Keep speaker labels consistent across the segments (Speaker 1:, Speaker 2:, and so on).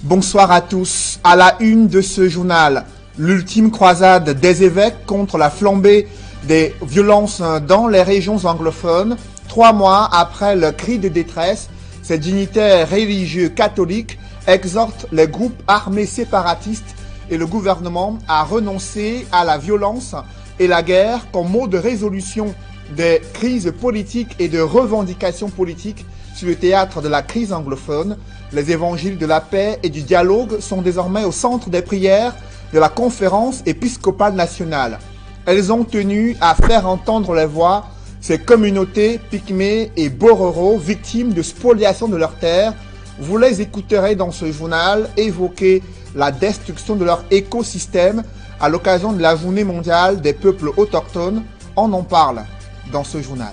Speaker 1: Bonsoir à tous. À la une de ce journal, l'ultime croisade des évêques contre la flambée des violences dans les régions anglophones. 3 mois après le cri de détresse, ces dignitaires religieux catholiques exhortent les groupes armés séparatistes et le gouvernement à renoncer à la violence et la guerre comme mot de résolution des crises politiques et de revendications politiques sur le théâtre de la crise anglophone. Les évangiles de la paix et du dialogue sont désormais au centre des prières de la conférence épiscopale nationale. Elles ont tenu à faire entendre les voix ces communautés pygmées et bororo victimes de spoliation de leurs terres. Vous les écouterez dans ce journal évoquer la destruction de leur écosystème à l'occasion de la journée mondiale des peuples autochtones. On en parle dans ce journal.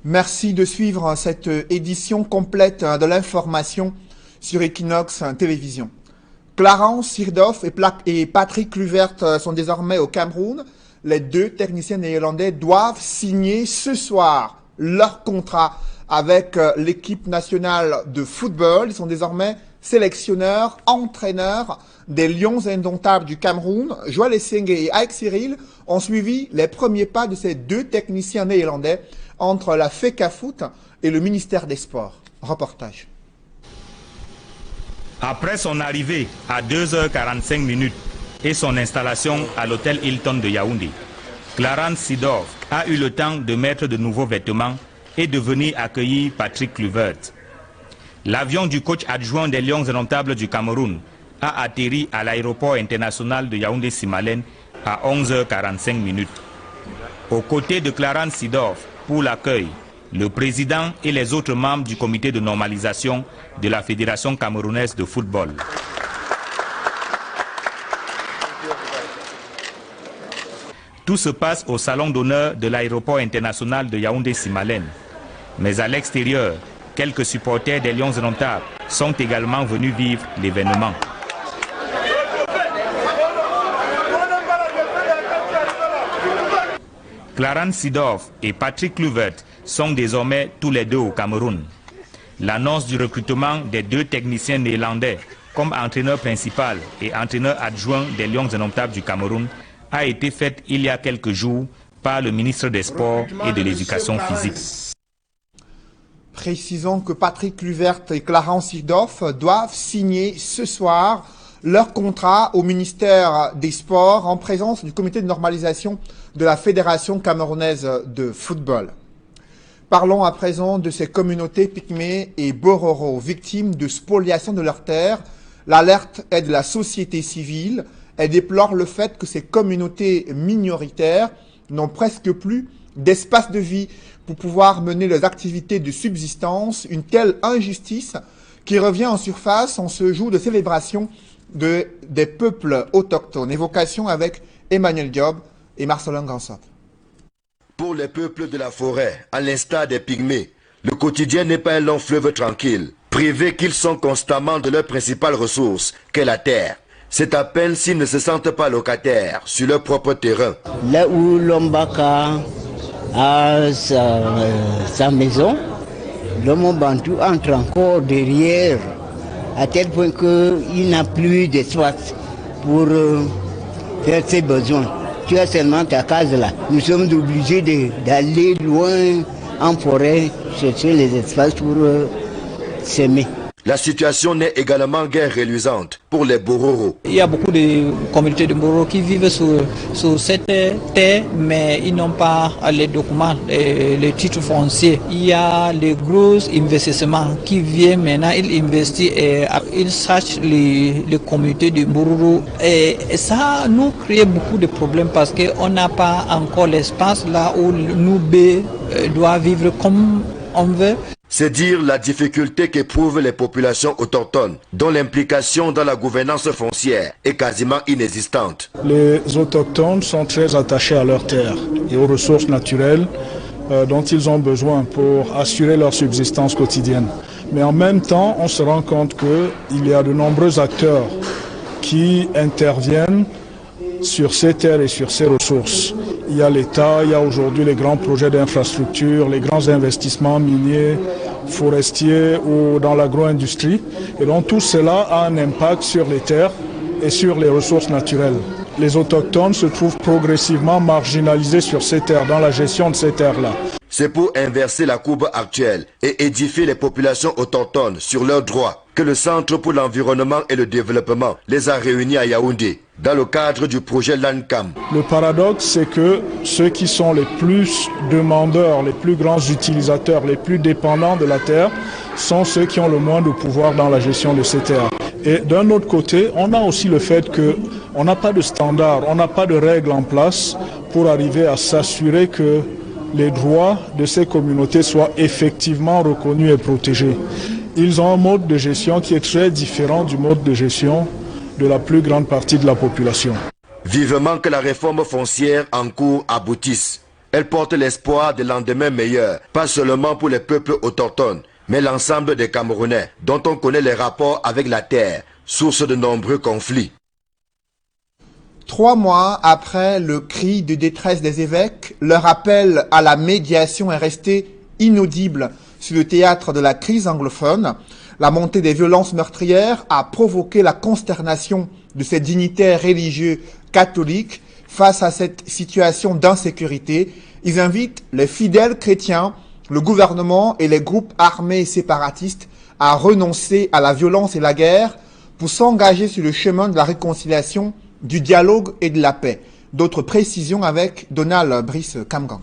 Speaker 1: Merci de suivre cette édition complète de l'information sur Equinox Télévision. Clarence Seedorf et Patrick Kluivert sont désormais au Cameroun. Les 2 techniciens néerlandais doivent signer ce soir leur contrat avec l'équipe nationale de football. Ils sont désormais sélectionneurs, entraîneurs des Lions indomptables du Cameroun. Joël Essenge et Ike Cyril ont suivi les premiers pas de ces 2 techniciens néerlandais entre la FECAFOOT et le ministère des Sports. Reportage.
Speaker 2: Après son arrivée à 2h45 et son installation à l'hôtel Hilton de Yaoundé, Clarence Seedorf a eu le temps de mettre de nouveaux vêtements et de venir accueillir Patrick Kluivert. L'avion du coach adjoint des Lions indomptables du Cameroun a atterri à l'aéroport international de Yaoundé-Simalène à 11h45. Aux côtés de Clarence Seedorf, pour l'accueil, le président et les autres membres du comité de normalisation de la Fédération camerounaise de football. Tout se passe au salon d'honneur de l'aéroport international de Yaoundé-Simalène. Mais à l'extérieur, quelques supporters des Lions indomptables sont également venus vivre l'événement. Clarence Seedorf et Patrick Kluivert sont désormais tous les 2 au Cameroun. L'annonce du recrutement des 2 techniciens néerlandais comme entraîneur principal et entraîneur adjoint des Lions indomptables du Cameroun a été faite il y a quelques jours par le ministre des Sports et de l'Éducation physique.
Speaker 1: Précisons que Patrick Kluivert et Clarence Seedorf doivent signer ce soir leur contrat au ministère des Sports en présence du comité de normalisation de la Fédération camerounaise de football. Parlons à présent de ces communautés pygmées et bororo, victimes de spoliation de leurs terres. L'alerte est de la société civile. Elle déplore le fait que ces communautés minoritaires n'ont presque plus d'espace de vie pour pouvoir mener leurs activités de subsistance. Une telle injustice qui revient en surface en ce jour de célébration des peuples autochtones. Évocation avec Emmanuel Diop et Marcelin Gansop.
Speaker 3: Pour les peuples de la forêt, à l'instar des pygmées, le quotidien n'est pas un long fleuve tranquille, privés qu'ils sont constamment de leur principale ressource, qu'est la terre. C'est à peine s'ils ne se sentent pas locataires sur leur propre terrain.
Speaker 4: Là où l'Ombaka a sa maison, l'homme bantou entre encore derrière, à tel point qu'il n'a plus d'espace pour faire ses besoins. Tu as seulement ta case là. Nous sommes obligés d'aller loin en forêt chercher les espaces pour s'aimer.
Speaker 3: La situation n'est également guère reluisante pour les bororo.
Speaker 5: Il y a beaucoup de communautés de bororo qui vivent sur cette terre, mais ils n'ont pas les documents, les titres fonciers. Il y a les gros investissements qui viennent maintenant, ils investissent et ils sachent les communautés de bororo. Et ça nous crée beaucoup de problèmes parce qu'on n'a pas encore l'espace là où nous doit vivre comme on veut.
Speaker 3: C'est dire la difficulté qu'éprouvent les populations autochtones, dont l'implication dans la gouvernance foncière est quasiment inexistante.
Speaker 6: Les autochtones sont très attachés à leurs terres et aux ressources naturelles dont ils ont besoin pour assurer leur subsistance quotidienne. Mais en même temps, on se rend compte qu'il y a de nombreux acteurs qui interviennent sur ces terres et sur ces ressources. Il y a l'État, il y a aujourd'hui les grands projets d'infrastructure, les grands investissements miniers, forestiers ou dans l'agro-industrie. Et donc tout cela a un impact sur les terres et sur les ressources naturelles. Les autochtones se trouvent progressivement marginalisés sur ces terres, dans la gestion de ces terres-là.
Speaker 3: C'est pour inverser la courbe actuelle et édifier les populations autochtones sur leurs droits que le Centre pour l'environnement et le développement les a réunis à Yaoundé dans le cadre du projet LANCAM.
Speaker 6: Le paradoxe, c'est que ceux qui sont les plus demandeurs, les plus grands utilisateurs, les plus dépendants de la terre sont ceux qui ont le moins de pouvoir dans la gestion de ces terres. Et d'un autre côté, on a aussi le fait qu'on n'a pas de standard, on n'a pas de règles en place pour arriver à s'assurer que les droits de ces communautés soient effectivement reconnus et protégés. Ils ont un mode de gestion qui est très différent du mode de gestion de la plus grande partie de la population.
Speaker 3: Vivement que la réforme foncière en cours aboutisse. Elle porte l'espoir de lendemains meilleurs, pas seulement pour les peuples autochtones, mais l'ensemble des Camerounais, dont on connaît les rapports avec la terre, source de nombreux conflits.
Speaker 1: 3 mois après le cri de détresse des évêques, leur appel à la médiation est resté inaudible sur le théâtre de la crise anglophone. La montée des violences meurtrières a provoqué la consternation de ces dignitaires religieux catholiques face à cette situation d'insécurité. Ils invitent les fidèles chrétiens, le gouvernement et les groupes armés séparatistes à renoncer à la violence et la guerre pour s'engager sur le chemin de la réconciliation, du dialogue et de la paix. D'autres précisions avec Donald Brice Kamgan.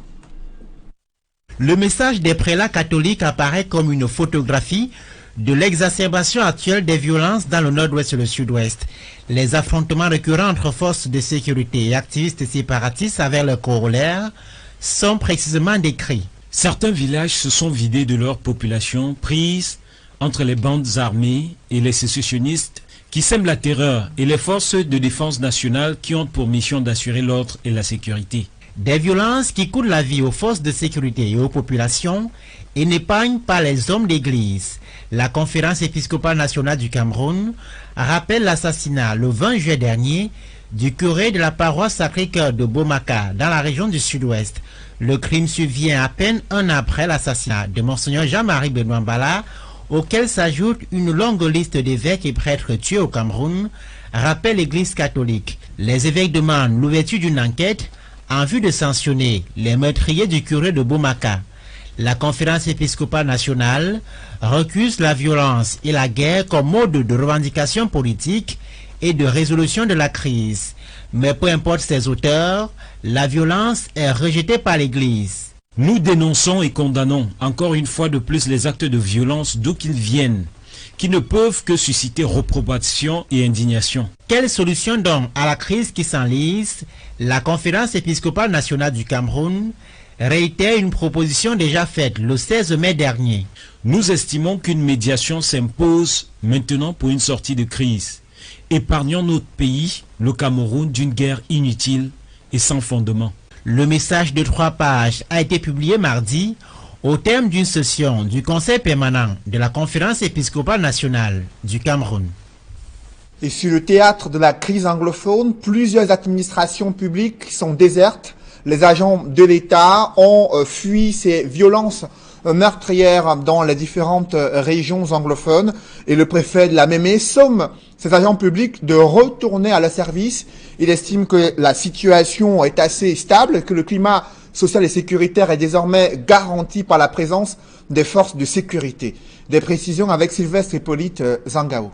Speaker 7: Le message des prélats catholiques apparaît comme une photographie de l'exacerbation actuelle des violences dans le nord-ouest et le sud-ouest. Les affrontements récurrents entre forces de sécurité et activistes séparatistes avec leurs corollaires sont précisément décrits.
Speaker 8: Certains villages se sont vidés de leur population, prise entre les bandes armées et les sécessionnistes qui sèment la terreur et les forces de défense nationale qui ont pour mission d'assurer l'ordre et la sécurité.
Speaker 7: Des violences qui coûtent la vie aux forces de sécurité et aux populations et n'épargnent pas les hommes d'église. La conférence épiscopale nationale du Cameroun rappelle l'assassinat le 20 juillet dernier du curé de la paroisse Sacré-Cœur de Bomaka dans la région du sud-ouest. Le crime survient à peine un an après l'assassinat de Monseigneur Jean-Marie Benoît Mbala, auquel s'ajoute une longue liste d'évêques et prêtres tués au Cameroun, rappelle l'Église catholique. Les évêques demandent l'ouverture d'une enquête en vue de sanctionner les meurtriers du curé de Bomaka. La conférence épiscopale nationale recuse la violence et la guerre comme mode de revendication politique et de résolution de la crise. Mais peu importe ses auteurs, la violence est rejetée par l'Église.
Speaker 8: Nous dénonçons et condamnons encore une fois de plus les actes de violence d'où qu'ils viennent, qui ne peuvent que susciter réprobation et indignation.
Speaker 7: Quelle solution donc à la crise qui s'enlise? La conférence épiscopale nationale du Cameroun réitère une proposition déjà faite le 16 mai dernier.
Speaker 8: Nous estimons qu'une médiation s'impose maintenant pour une sortie de crise. Épargnons notre pays, le Cameroun, d'une guerre inutile et sans fondement.
Speaker 7: Le message de 3 pages a été publié mardi au terme d'une session du Conseil permanent de la Conférence épiscopale nationale du Cameroun.
Speaker 1: Et sur le théâtre de la crise anglophone, plusieurs administrations publiques sont désertes. Les agents de l'État ont fui ces violences meurtrières dans les différentes régions anglophones et le préfet de la Mémé somme ces agents publics de retourner à leur service. Il estime que la situation est assez stable et que le climat social et sécuritaire est désormais garanti par la présence des forces de sécurité. Des précisions avec Sylvestre Hippolyte Zangao.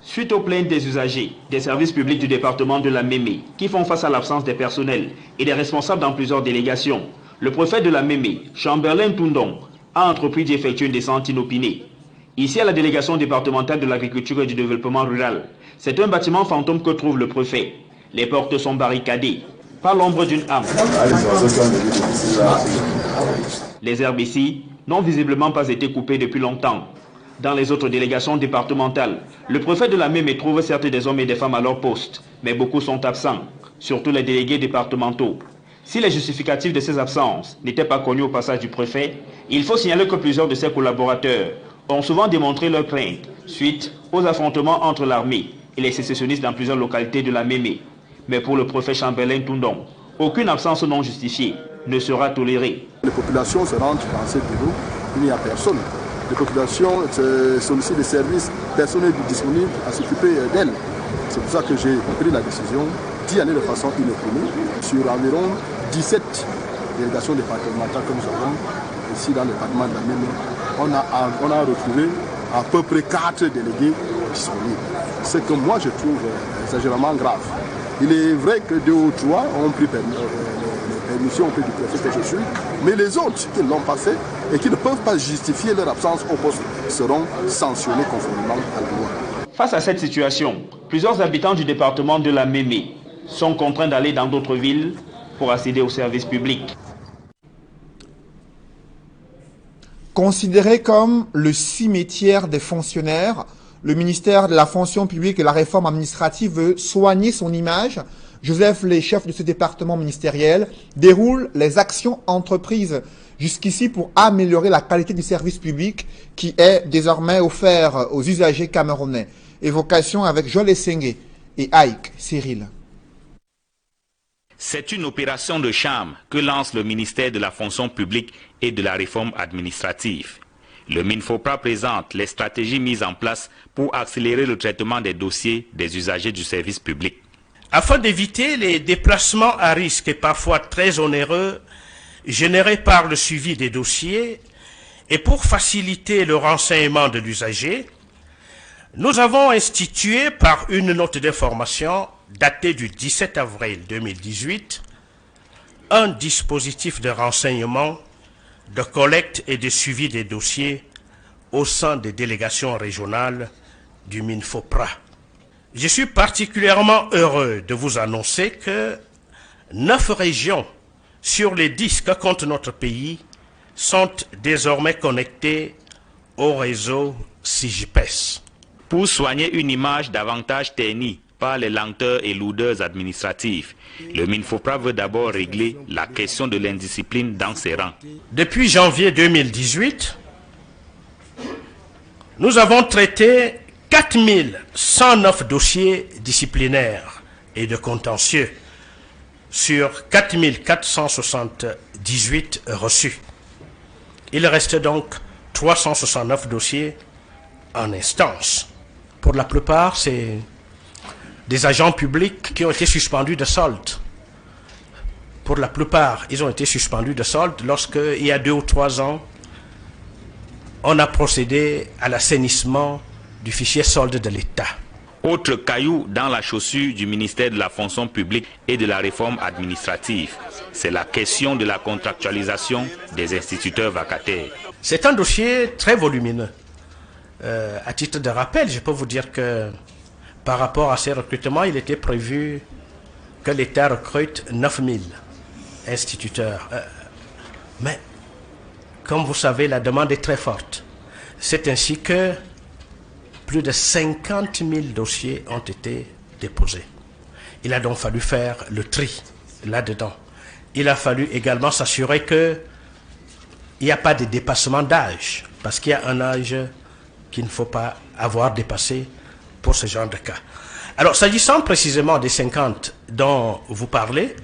Speaker 9: Suite aux plaintes des usagers, des services publics du département de la Mémé, qui font face à l'absence des personnels et des responsables dans plusieurs délégations, le préfet de la Mémé, Chamberlain Toundong, a entrepris d'effectuer une descente inopinée. Ici, à la délégation départementale de l'agriculture et du développement rural, c'est un bâtiment fantôme que trouve le préfet. Les portes sont barricadées par l'ombre d'une âme. Les herbes ici n'ont visiblement pas été coupées depuis longtemps. Dans les autres délégations départementales, le préfet de la Mémé trouve certes des hommes et des femmes à leur poste, mais beaucoup sont absents, surtout les délégués départementaux. Si les justificatifs de ces absences n'étaient pas connus au passage du préfet, il faut signaler que plusieurs de ses collaborateurs ont souvent démontré leur crainte suite aux affrontements entre l'armée et et les sécessionnistes dans plusieurs localités de la Mémé. Mais pour le préfet Chamberlain Toundong, aucune absence non justifiée ne sera tolérée.
Speaker 10: Les populations se rendent dans ces bureaux, il n'y a personne. Les populations sollicitent des services, personne n'est disponible à s'occuper d'elles. C'est pour ça que j'ai pris la décision d'y aller de façon inopinée sur environ 17 délégations départementales que nous avons ici dans le département de la Mémé. On a retrouvé à peu près 4 délégués disponibles. Ce que moi je trouve exagérément grave. Il est vrai que 2 ou 3 ont pris permission auprès du préfet que je suis, mais les autres qui ne l'ont pas fait et qui ne peuvent pas justifier leur absence au poste seront sanctionnés conformément à la loi.
Speaker 9: Face à cette situation, plusieurs habitants du département de la Mémé sont contraints d'aller dans d'autres villes pour accéder aux services publics.
Speaker 1: Considéré comme le cimetière des fonctionnaires, le ministère de la fonction publique et de la réforme administrative veut soigner son image. Joseph, les chefs de ce département ministériel, déroulent les actions entreprises jusqu'ici pour améliorer la qualité du service public qui est désormais offert aux usagers camerounais. Évocation avec Joël Essengue et Aïk Cyril.
Speaker 2: C'est une opération de charme que lance le ministère de la fonction publique et de la réforme administrative. Le MINFOPRA présente les stratégies mises en place pour accélérer le traitement des dossiers des usagers du service public.
Speaker 11: Afin d'éviter les déplacements à risque et parfois très onéreux générés par le suivi des dossiers et pour faciliter le renseignement de l'usager, nous avons institué par une note d'information datée du 17 avril 2018 un dispositif de renseignement, de collecte et de suivi des dossiers au sein des délégations régionales du MINFOPRA. Je suis particulièrement heureux de vous annoncer que 9 régions sur les 10 que compte notre pays sont désormais connectées au réseau SIGPES.
Speaker 2: Pour soigner une image davantage ternie par les lenteurs et lourdeurs administratives, le MINFOPRA veut d'abord régler la question de l'indiscipline dans ses rangs.
Speaker 11: Depuis janvier 2018, nous avons traité 4109 dossiers disciplinaires et de contentieux sur 4478 reçus. Il reste donc 369 dossiers en instance. Pour la plupart, c'est des agents publics qui ont été suspendus de solde. Pour la plupart, ils ont été suspendus de solde lorsqu'il y a 2 ou 3 ans, on a procédé à l'assainissement du fichier solde de l'État.
Speaker 2: Autre caillou dans la chaussure du ministère de la fonction publique et de la réforme administrative, c'est la question de la contractualisation des instituteurs vacataires.
Speaker 11: C'est un dossier très volumineux. À titre de rappel, je peux vous dire que par rapport à ces recrutements, il était prévu que l'État recrute 9000 instituteurs. Mais, comme vous savez, la demande est très forte. C'est ainsi que plus de 50 000 dossiers ont été déposés. Il a donc fallu faire le tri là-dedans. Il a fallu également s'assurer qu'il n'y a pas de dépassement d'âge, parce qu'il y a un âge qu'il ne faut pas avoir dépassé pour ce genre de cas. Alors, s'agissant précisément des 50 dont vous parlez,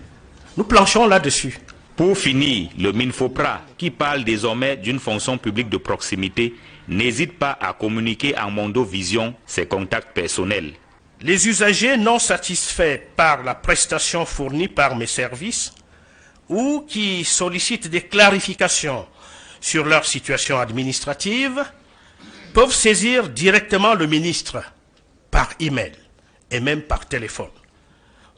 Speaker 11: nous planchons là-dessus.
Speaker 2: Pour finir, le MINFOPRA, qui parle désormais d'une fonction publique de proximité, n'hésite pas à communiquer en mondovision ses contacts personnels.
Speaker 11: Les usagers non satisfaits par la prestation fournie par mes services ou qui sollicitent des clarifications sur leur situation administrative peuvent saisir directement le ministre par email et même par téléphone.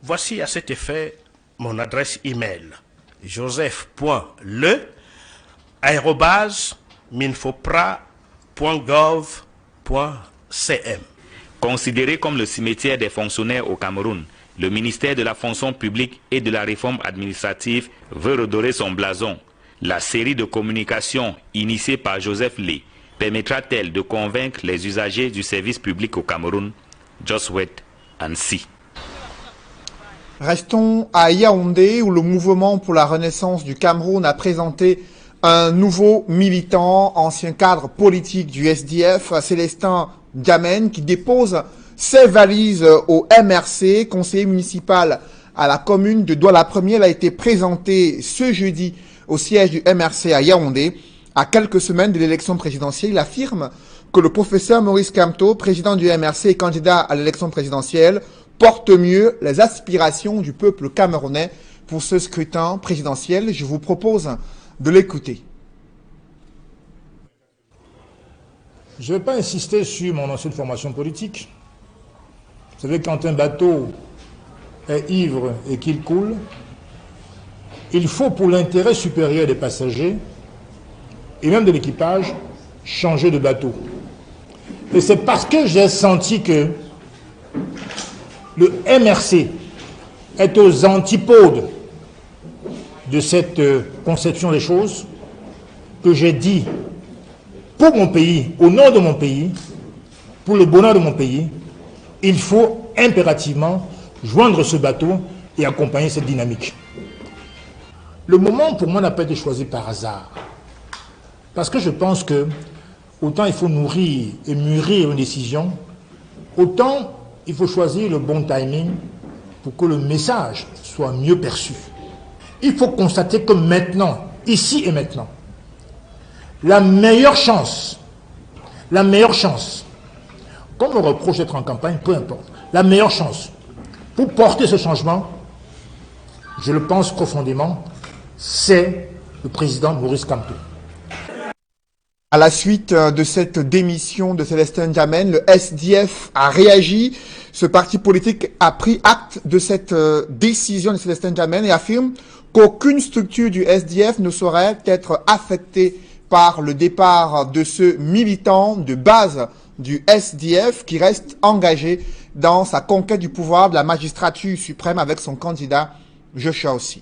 Speaker 11: Voici à cet effet mon adresse email: joseph.le@minfopra.gov.cm.
Speaker 2: Considéré comme le cimetière des fonctionnaires au Cameroun, le ministère de la fonction publique et de la réforme administrative veut redorer son blason. La série de communications initiée par Joseph Lé permettra-t-elle de convaincre les usagers du service public au Cameroun? Just wait and see.
Speaker 1: Restons à Yaoundé où le mouvement pour la renaissance du Cameroun a présenté un nouveau militant, ancien cadre politique du SDF, Célestin Diamène, qui dépose ses valises au MRC. Conseiller municipal à la commune de Douala-Première a été présenté ce jeudi au siège du MRC à Yaoundé. À quelques semaines de l'élection présidentielle, il affirme que le professeur Maurice Kamto, président du MRC et candidat à l'élection présidentielle, porte mieux les aspirations du peuple camerounais pour ce scrutin présidentiel. Je vous propose de l'écouter.
Speaker 12: Je ne vais pas insister sur mon ancienne formation politique. Vous savez, quand un bateau est ivre et qu'il coule, il faut, pour l'intérêt supérieur des passagers et même de l'équipage, changer de bateau. Et c'est parce que j'ai senti que le MRC est aux antipodes de cette conception des choses que j'ai dit, pour mon pays, au nom de mon pays, pour le bonheur de mon pays, il faut impérativement joindre ce bateau et accompagner cette dynamique. Le moment pour moi n'a pas été choisi par hasard. Parce que je pense que autant il faut nourrir et mûrir une décision, autant il faut choisir le bon timing pour que le message soit mieux perçu. Il faut constater que maintenant, ici et maintenant, la meilleure chance, comme on reproche d'être en campagne, peu importe, la meilleure chance pour porter ce changement, je le pense profondément, c'est le président Maurice Kamto.
Speaker 1: À la suite de cette démission de Célestin Djamène, le SDF a réagi. Ce parti politique a pris acte de cette décision de Célestin Djamène et affirme qu'aucune structure du SDF ne saurait être affectée par le départ de ce militant de base du SDF qui reste engagé dans sa conquête du pouvoir de la magistrature suprême avec son candidat Joshua aussi.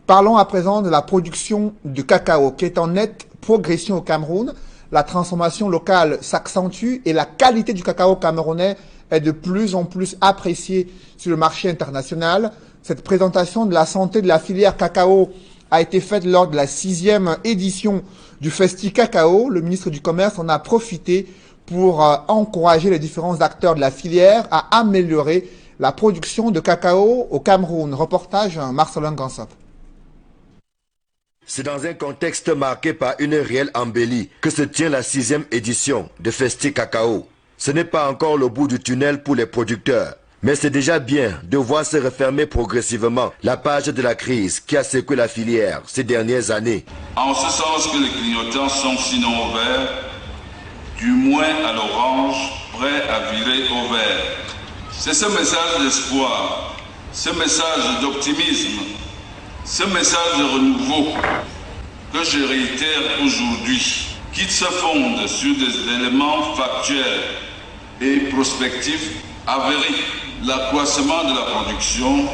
Speaker 1: Parlons à présent de la production de cacao qui est en nette progression au Cameroun. La transformation locale s'accentue et la qualité du cacao camerounais est de plus en plus appréciée sur le marché international. Cette présentation de la santé de la filière cacao a été faite lors de la 6e édition du Festi Cacao. Le ministre du Commerce en a profité pour encourager les différents acteurs de la filière à améliorer la production de cacao au Cameroun. Reportage Marcelin Gansop.
Speaker 3: C'est dans un contexte marqué par une réelle embellie que se tient la 6e édition de Festi Cacao. Ce n'est pas encore le bout du tunnel pour les producteurs, mais c'est déjà bien de voir se refermer progressivement la page de la crise qui a secoué la filière ces dernières années.
Speaker 13: En ce sens que les clignotants sont sinon au vert, du moins à l'orange, prêts à virer au vert. C'est ce message d'espoir, ce message d'optimisme, ce message de renouveau que je réitère aujourd'hui, qui se fonde sur des éléments factuels et prospectifs avérés. L'accroissement de la production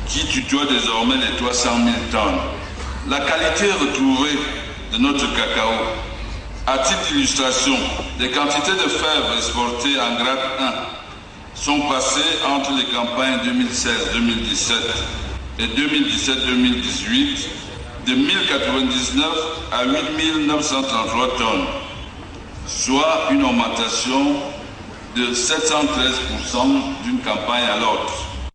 Speaker 13: qui tutoie désormais les 300 000 tonnes. La qualité retrouvée de notre cacao. À titre d'illustration, les quantités de fèves exportées en grade 1 sont passées entre les campagnes 2016-2017 et 2017-2018 de 1099 à 8933 tonnes, soit une augmentation de 713% d'une campagne à l'autre.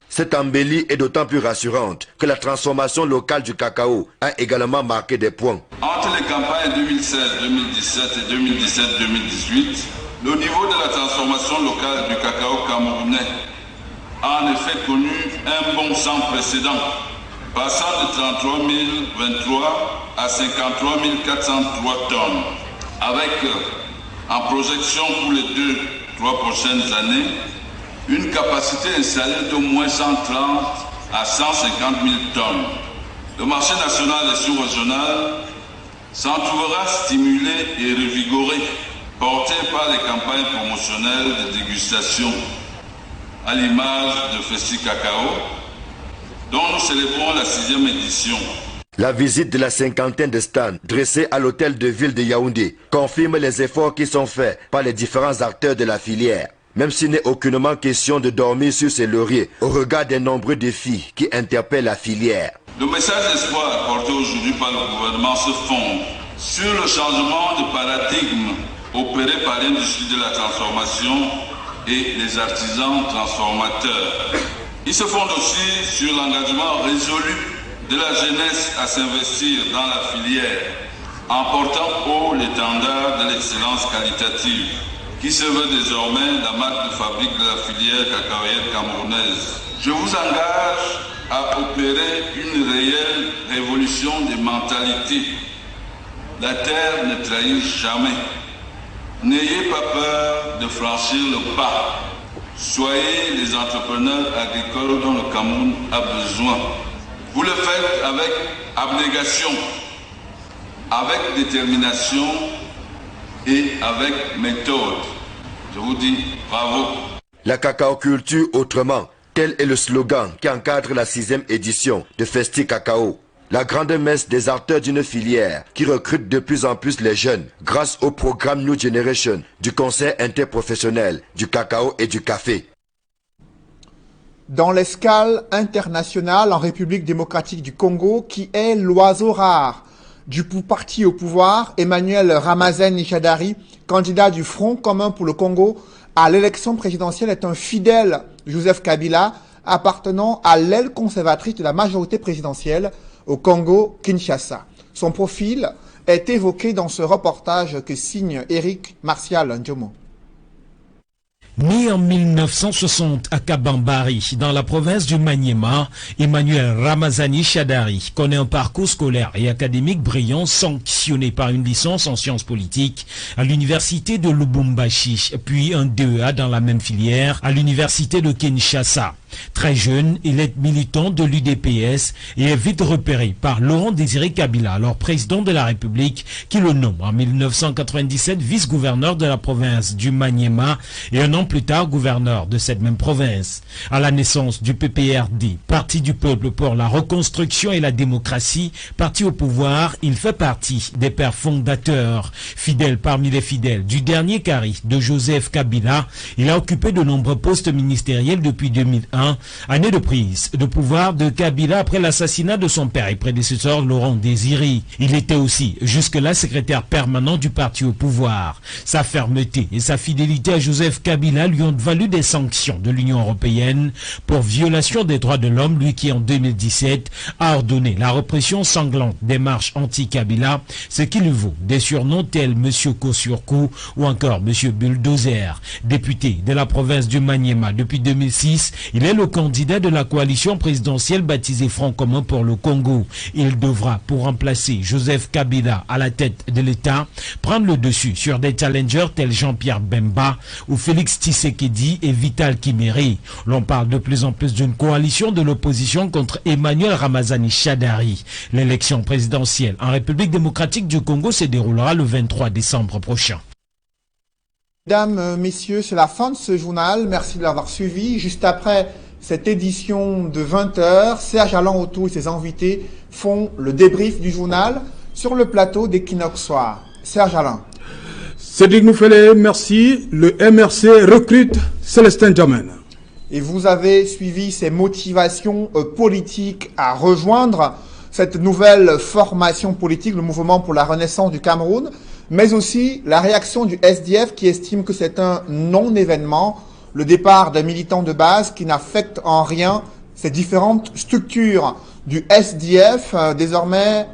Speaker 3: Cette embellie est d'autant plus rassurante que la transformation locale du cacao a également marqué des points.
Speaker 13: Entre les campagnes 2016-2017 et 2017-2018, le niveau de la transformation locale du cacao camerounais a en effet connu un bond sans précédent, passant de 33 023 à 53 403 tonnes, avec en projection pour les 2-3 prochaines années, une capacité installée d'au moins 130 à 150 000 tonnes. Le marché national et sous-régional s'en trouvera stimulé et revigoré, porté par les campagnes promotionnelles de dégustation, à l'image de Festi Cacao, dont nous célébrons la 6e édition.
Speaker 3: La visite de la cinquantaine de stands dressés à l'hôtel de ville de Yaoundé confirme les efforts qui sont faits par les différents acteurs de la filière. Même s'il n'est aucunement question de dormir sur ses lauriers au regard des nombreux défis qui interpellent la filière.
Speaker 13: Le message d'espoir apporté aujourd'hui par le gouvernement se fonde sur le changement de paradigme opéré par l'industrie de la transformation et les artisans transformateurs. Ils se fondent aussi sur l'engagement résolu de la jeunesse à s'investir dans la filière, en portant haut l'étendard de l'excellence qualitative, qui se veut désormais la marque de fabrique de la filière cacaoyère camerounaise. Je vous engage à opérer une réelle révolution des mentalités. La terre ne trahit jamais. N'ayez pas peur de franchir le pas. Soyez les entrepreneurs agricoles dont le Cameroun a besoin. Vous le faites avec abnégation, avec détermination et avec méthode. Je vous dis bravo.
Speaker 3: La cacaoculture autrement, tel est le slogan qui encadre la 6e édition de Festi Cacao. La grande messe des acteurs d'une filière qui recrute de plus en plus les jeunes grâce au programme New Generation du Conseil interprofessionnel du cacao et du café.
Speaker 1: Dans l'escale internationale en République démocratique du Congo, qui est l'oiseau rare du parti au pouvoir, Emmanuel Ramazani Shadary, candidat du Front commun pour le Congo à l'élection présidentielle, est un fidèle Joseph Kabila appartenant à l'aile conservatrice de la majorité présidentielle au Congo-Kinshasa. Son profil est évoqué dans ce reportage que signe Eric Martial Ndjomo.
Speaker 8: Né en 1960 à Kabambari, dans la province du Maniema, Emmanuel Ramazani Shadary connaît un parcours scolaire et académique brillant, sanctionné par une licence en sciences politiques à l'université de Lubumbashi, puis un DEA dans la même filière à l'université de Kinshasa. Très jeune, il est militant de l'UDPS et est vite repéré par Laurent Désiré Kabila, alors président de la République, qui le nomme en 1997 vice-gouverneur de la province du Maniema et un an plus tard gouverneur de cette même province. À la naissance du PPRD, Parti du peuple pour la reconstruction et la démocratie, parti au pouvoir, il fait partie des pères fondateurs. Fidèle parmi les fidèles du dernier carré de Joseph Kabila, il a occupé de nombreux postes ministériels depuis 2001, année de prise de pouvoir de Kabila après l'assassinat de son père et prédécesseur Laurent Désiré. Il était aussi jusque-là secrétaire permanent du parti au pouvoir. Sa fermeté et sa fidélité à Joseph Kabila lui ont valu des sanctions de l'Union européenne pour violation des droits de l'homme, lui qui en 2017 a ordonné la répression sanglante des marches anti-Kabila, ce qui lui vaut des surnoms tels M. Kosurkou ou encore M. Bulldozer. Député de la province du Maniema depuis 2006, il est le candidat de la coalition présidentielle baptisée Front commun pour le Congo. Il devra, pour remplacer Joseph Kabila à la tête de l'État, prendre le dessus sur des challengers tels Jean-Pierre Bemba ou Félix Tshisekedi et Vital Kimere. L'on parle de plus en plus d'une coalition de l'opposition contre Emmanuel Ramazani Shadary. L'élection présidentielle en République démocratique du Congo se déroulera le 23 décembre prochain.
Speaker 1: Mesdames, messieurs, c'est la fin de ce journal. Merci de l'avoir suivi. Juste après cette édition de 20h, Serge Alain Autou et ses invités font le débrief du journal sur le plateau d'Equinox Soir. Serge Alain.
Speaker 6: Cédric Moufele, merci. Le MRC recrute Célestin Djamène.
Speaker 1: Et vous avez suivi ses motivations politiques à rejoindre cette nouvelle formation politique, le mouvement pour la renaissance du Cameroun, mais aussi la réaction du SDF qui estime que c'est un non-événement, le départ d'un militant de base qui n'affecte en rien ces différentes structures du SDF, désormais